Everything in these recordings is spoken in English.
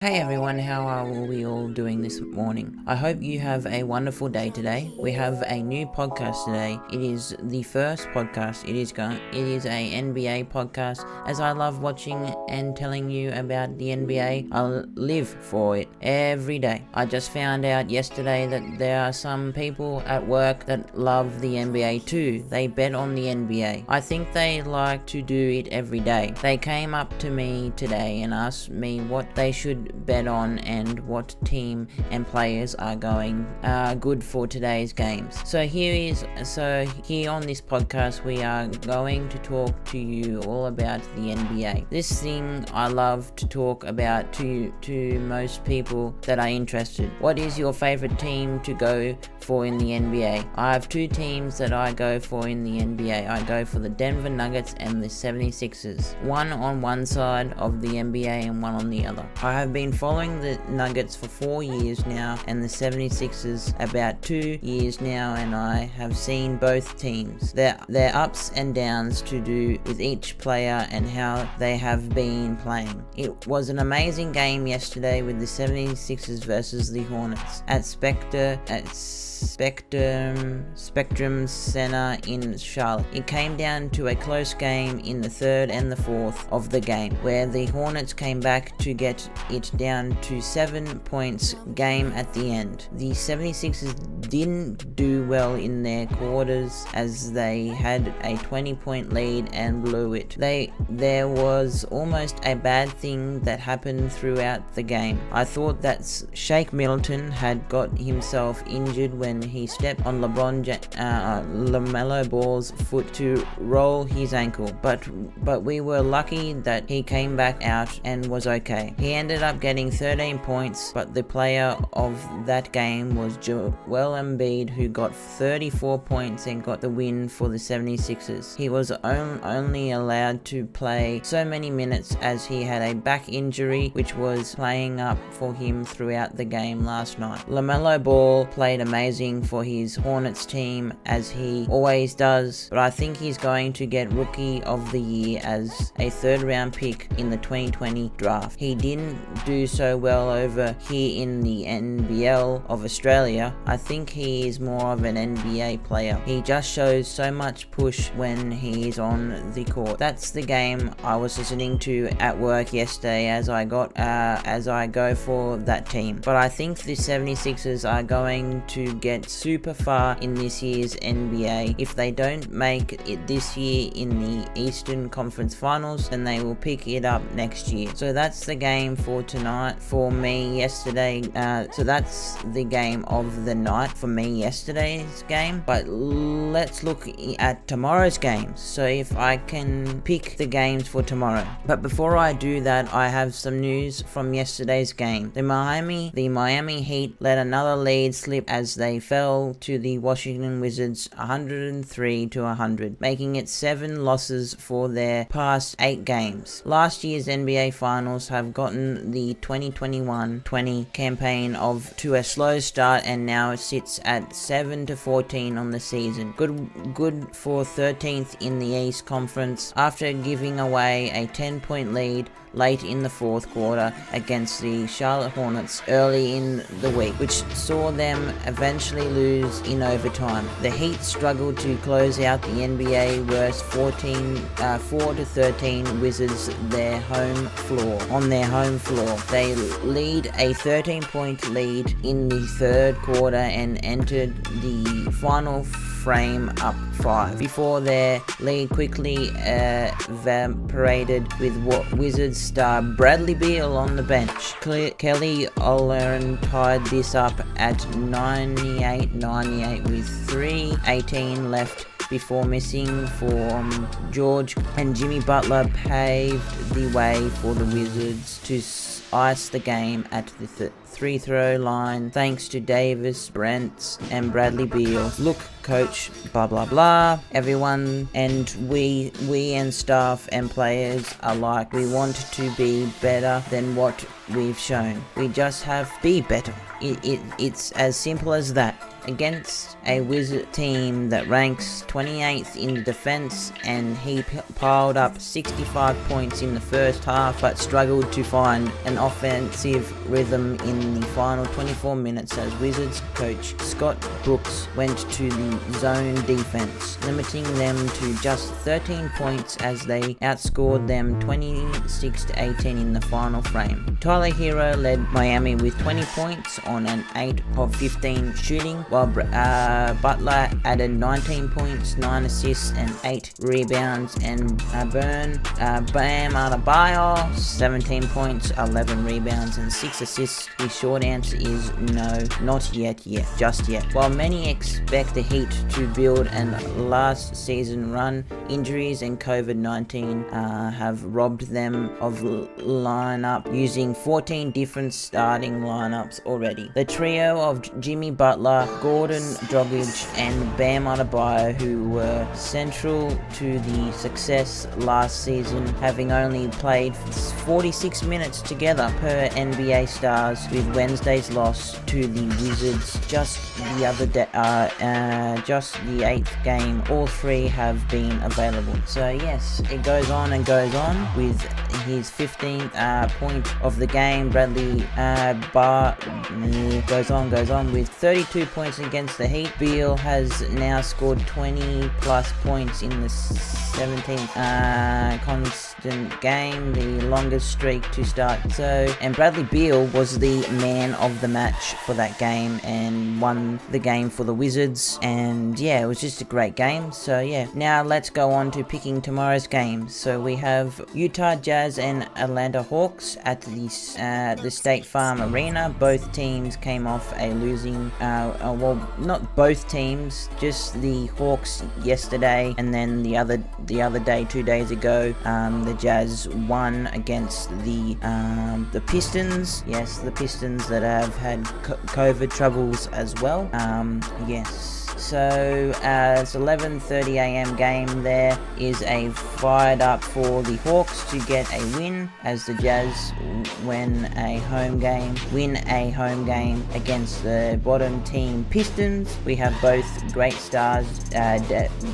Hey everyone, how are we all doing this morning? I hope you have a wonderful day today. We have a new podcast today. It is the first podcast. It is a NBA podcast. As I love watching and telling you about the NBA, I live for it every day. I just found out yesterday that there are some people at work that love the NBA too. They bet on the NBA. I think they like to do it every day. They came up to me today and asked me what they should bet on and what team and players are going good for today's games. So here on this podcast we are going to talk to you all about the NBA. This thing I love to talk about to most people that are interested. What is your favorite team to go for in the NBA? I have two teams that I go for in the NBA. I go for the Denver Nuggets and the 76ers. One on one side of the NBA and one on the other. I have been following the Nuggets for 4 years now and the 76ers about 2 years now, and I have seen both teams. Their ups and downs to do with each player and how they have been playing. It was an amazing game yesterday with the 76ers versus the Hornets at Spectrum Center in Charlotte. It came down to a close game in the third and the fourth of the game, where the Hornets came back to get it down to 7 points game at the end. The 76ers didn't do well in their quarters as they had a 20-point lead and blew it. There was almost a bad thing that happened throughout the game. I thought that Shake Milton had got himself injured when he stepped on LaMelo Ball's foot to roll his ankle, but we were lucky that he came back out and was okay. He ended up getting 13 points, but the player of that game was Joel Embiid, who got 34 points and got the win for the 76ers. He was only allowed to play so many minutes as he had a back injury which was playing up for him throughout the game last night. LaMelo Ball played amazing for his Hornets team as he always does, but I think he's going to get Rookie of the Year as a third round pick in the 2020 draft. He didn't do so well over here in the NBL of Australia. I think he is more of an NBA player. He just shows so much push when he is on the court. That's the game I was listening to at work yesterday as I go for that team. But I think the 76ers are going to get super far in this year's NBA. If they don't make it this year in the Eastern Conference Finals, then they will pick it up next year. So that's the game for tonight for me yesterday. So that's the game of the night for me yesterday's game. But let's look at tomorrow's games. So if I can pick the games for tomorrow. But before I do that, I have some news from yesterday's game. The Miami Heat let another lead slip as they fell to the Washington Wizards 103-100, making it 7 losses for their past 8 games. Last year's NBA Finals have gotten the 2021-20 campaign to a slow start, and now it sits at 7-14 on the season. Good for 13th in the East Conference after giving away a 10-point lead late in the fourth quarter against the Charlotte Hornets early in the week, which saw them eventually lose in overtime. The Heat struggled to close out the NBA worst 4-13 Wizards on their home floor. They lead a 13-point lead in the third quarter and entered the final frame up 5 before their lead quickly evaporated with Wizards star Bradley Beal on the bench. Kelly Olynyk tied this up at 98-98 with 3:18 left before missing from George, and Jimmy Butler paved the way for the Wizards to ice the game at the free throw line thanks to Davis, Brents, and Bradley Beal. Look, coach, blah blah blah. Everyone and we and staff and players alike, we want to be better than what we've shown. We just have to be better. It's as simple as that. Against a Wizard team that ranks 28th in the defense, and he piled up 65 points in the first half but struggled to find an offensive rhythm in the final 24 minutes as Wizards coach Scott Brooks went to the zone defense, limiting them to just 13 points as they outscored them 26-18 in the final frame. Tyler Hero led Miami with 20 points on an 8 of 15 shooting, while Butler added 19 points, 9 assists, and 8 rebounds, and Bam Adebayo 17 points, 11 rebounds, and 6 assists. The short answer is no, not yet, just yet. While many expect the Heat to build an last season run, injuries and COVID-19 have robbed them of lineup, using 14 different starting lineups already. The trio of Jimmy Butler, Gordon Dragic, and Bam Adebayo, who were central to the success last season, having only played 46 minutes together per NBA Stars, with Wednesday's loss to the Wizards just the other day, just the 8th game. All three have been available. So yes, it goes on and goes on with his 15th point of the game. Bradley goes on with 32 points against the Heat. Beal has now scored 20 plus points in the 17th constant game, the longest streak to start. And Bradley Beal was the man of the match for that game and won the game for the Wizards. And yeah, it was just a great game. So yeah, now let's go on to picking tomorrow's games. So we have Utah Jazz and Atlanta Hawks at the State Farm Arena. Both teams came off a losing, well, not both teams, just the Hawks yesterday, and then the other day, 2 days ago, the Jazz won against the Pistons. Yes, the Pistons that have had COVID troubles as well. Yes. So it's 11:30 a.m. game. There is a fired up for the Hawks to get a win as the Jazz win a home game against the bottom team Pistons. We have both great stars,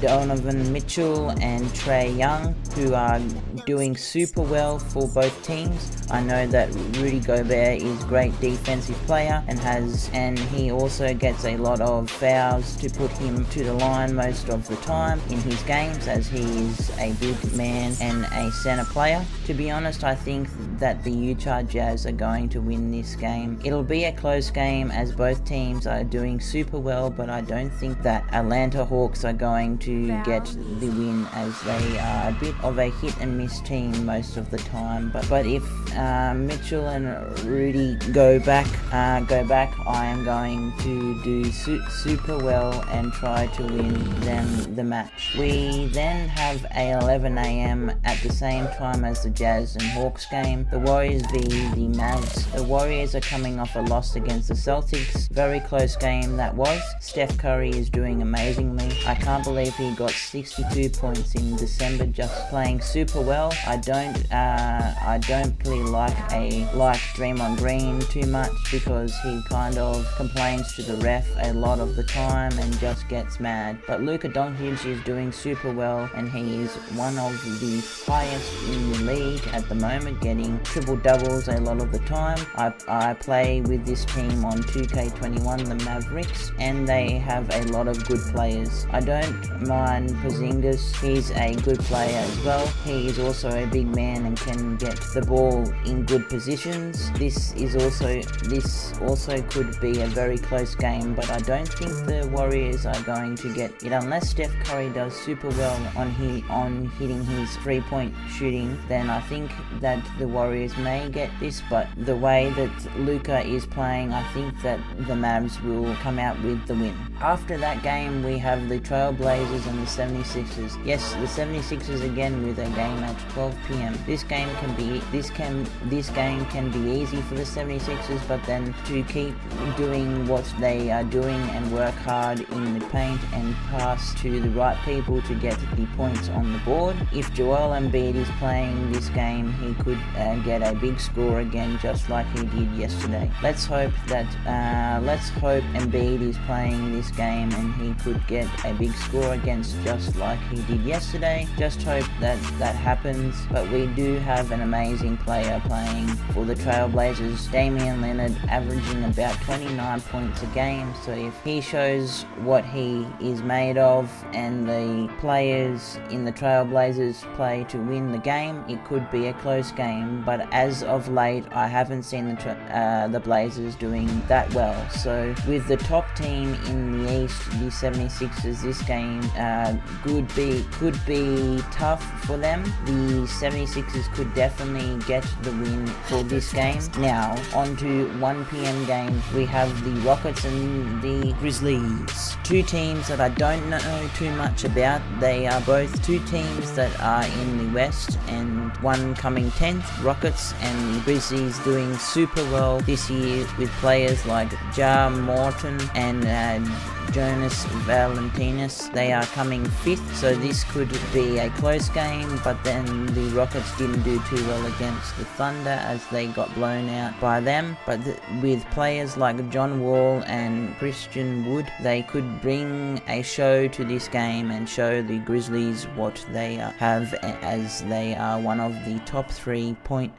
Donovan Mitchell and Trae Young, who are doing super well for both teams. I know that Rudy Gobert is a great defensive player and he also gets a lot of fouls to put him to the line most of the time in his games, as he is a big man and a center player. To be honest, I think that the Utah Jazz are going to win this game. It'll be a close game as both teams are doing super well, but I don't think that Atlanta Hawks are going to get the win, as they are a bit of a hit and miss team most of the time. But if Mitchell and Rudy go back, I am going to do super well and try to win them the match. We then have a 11 a.m. at the same time as the Jazz and Hawks game, the Warriors v the Mavs. The Warriors are coming off a loss against the Celtics. Very close game that was. Steph Curry is doing amazingly. I can't believe he got 62 points in December, just playing super well. I don't really like Draymond Green too much, because he kind of complains to the ref a lot of the time and just gets mad. But Luka Doncic is doing super well, and he is one of the highest in the league at the moment, getting triple doubles a lot of the time. I play with this team on 2K21, the Mavericks, and they have a lot of good players. I don't mind Porzingis, he's a good player as well. He is also a big man and can get the ball in good positions. This also could be a very close game, but I don't think the Warriors Warriors are going to get it unless Steph Curry does super well on hitting his 3-point shooting. Then I think that the Warriors may get this, but the way that Luka is playing, I think that the Mavs will come out with the win. After that game, we have the Trailblazers and the 76ers. Yes, the 76ers again with a game at 12 p.m. This game can be easy for the 76ers, but then to keep doing what they are doing and work hard in the paint and pass to the right people to get the points on the board. If Joel Embiid is playing this game, he could get a big score again, just like he did yesterday. Let's hope Embiid is playing this game and he could get a big score against, just like he did yesterday. Just hope that happens. But we do have an amazing player playing for the Trailblazers, Damian Lillard, averaging about 29 points a game. So if he shows what he is made of and the players in the Trailblazers play to win the game, it could be a close game. But as of late, I haven't seen the Blazers doing that well. So with the top team in the East, the 76ers, this game could be tough for them. The 76ers could definitely get the win for this game. Now, on to 1 p.m. games. We have the Rockets and the Grizzlies. Two teams that I don't know too much about. They are both two teams that are in the West, and one coming 10th, Rockets, and the Grizzlies doing super well this year with players like Ja Morton and Jonas Valanciunas. They are coming 5th, so this could be a close game, but then the Rockets didn't do too well against the Thunder as they got blown out by them. But with players like John Wall and Christian Wood, they could bring a show to this game and show the Grizzlies what they have, as they are one of the top 3-point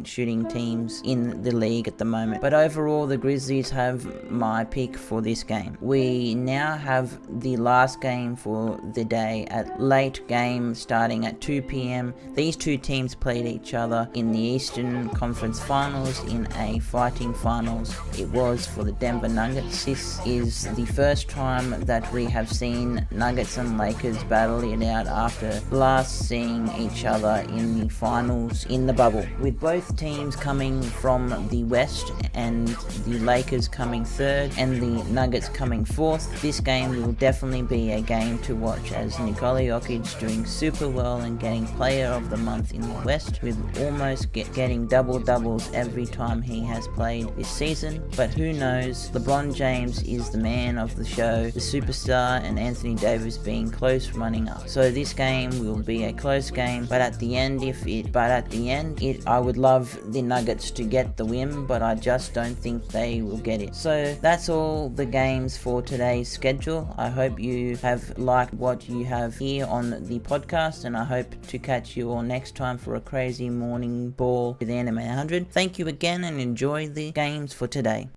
shooting teams in the league at the moment. But overall, the Grizzlies have my pick for this game. We now have the last game for the day, at late game starting at 2 p.m. These two teams played each other in the Eastern Conference Finals in a fighting finals. It was for the Denver Nuggets. This is the first time that we have seen Nuggets and Lakers battle it out after last seeing each other in the finals in the bubble. With both teams coming from the West and the Lakers coming 3rd and the Nuggets coming 4th, this game will definitely be a game to watch, as Nikola Jokic doing super well and getting Player of the Month in the West, with almost getting double-doubles every time he has played this season. But who knows, LeBron James is the man of the show, the superstar, and Anthony Davis being close running up. So this game will be a close game, but at the end, I would love the Nuggets to get the win, but I just don't think they will get it. So that's all the games for today's schedule. I hope you have liked what you have here on the podcast, and I hope to catch you all next time for a crazy morning ball with Anderman800. Thank you again and enjoy the games for today.